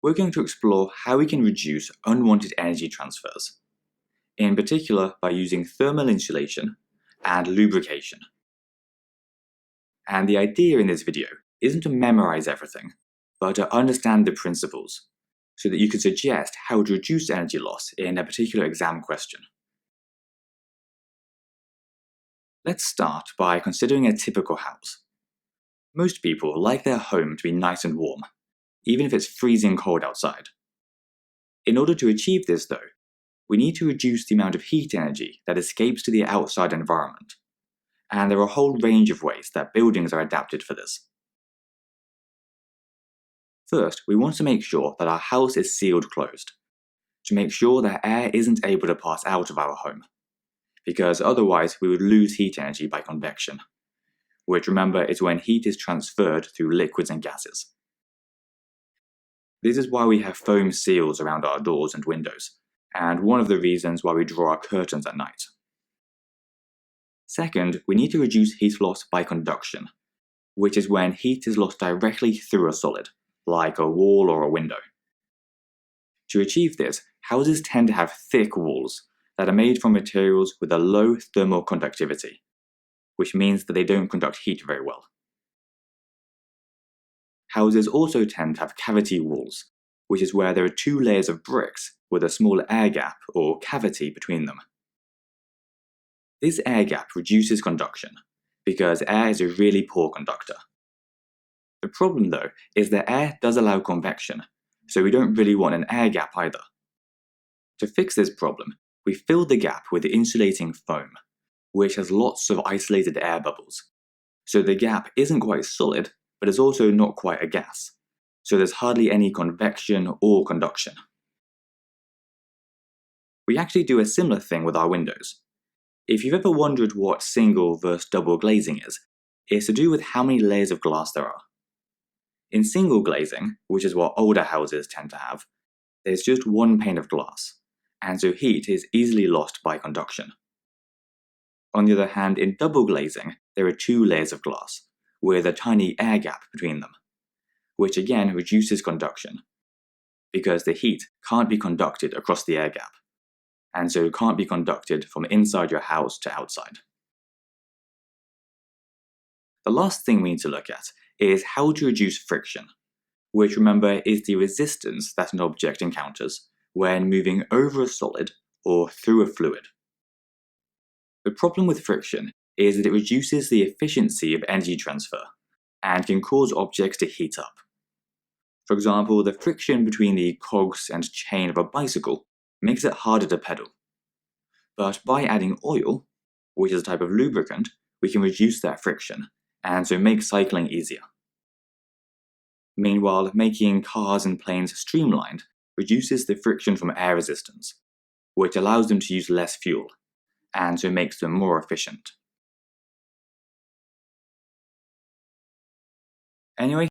we're going to explore how we can reduce unwanted energy transfers, in particular by using thermal insulation and lubrication. And the idea in this video isn't to memorize everything, but to understand the principles, so that you can suggest how to reduce energy loss in a particular exam question. Let's start by considering a typical house. Most people like their home to be nice and warm, even if it's freezing cold outside. In order to achieve this though, we need to reduce the amount of heat energy that escapes to the outside environment, and there are a whole range of ways that buildings are adapted for this. First, we want to make sure that our house is sealed closed, to make sure that air isn't able to pass out of our home, because otherwise we would lose heat energy by convection, which remember is when heat is transferred through liquids and gases. This is why we have foam seals around our doors and windows, and one of the reasons why we draw our curtains at night. Second, we need to reduce heat loss by conduction, which is when heat is lost directly through a solid, like a wall or a window. To achieve this, houses tend to have thick walls that are made from materials with a low thermal conductivity, which means that they don't conduct heat very well. Houses also tend to have cavity walls, which is where there are two layers of bricks with a small air gap or cavity between them. This air gap reduces conduction, because air is a really poor conductor. The problem though is that air does allow convection, so we don't really want an air gap either. To fix this problem, we fill the gap with insulating foam, which has lots of isolated air bubbles. So the gap isn't quite solid, but it's also not quite a gas, so there's hardly any convection or conduction. We actually do a similar thing with our windows. If you've ever wondered what single versus double glazing is, it's to do with how many layers of glass there are. In single glazing, which is what older houses tend to have, there's just one pane of glass, and so heat is easily lost by conduction. On the other hand, in double glazing, there are two layers of glass, with a tiny air gap between them, which again reduces conduction, because the heat can't be conducted across the air gap, and so it can't be conducted from inside your house to outside. The last thing we need to look at is how to reduce friction, which remember is the resistance that an object encounters when moving over a solid or through a fluid. The problem with friction is that it reduces the efficiency of energy transfer and can cause objects to heat up. For example, the friction between the cogs and chain of a bicycle makes it harder to pedal. But by adding oil, which is a type of lubricant, we can reduce that friction and so make cycling easier. Meanwhile, making cars and planes streamlined reduces the friction from air resistance, which allows them to use less fuel, and so makes them more efficient. Anyway,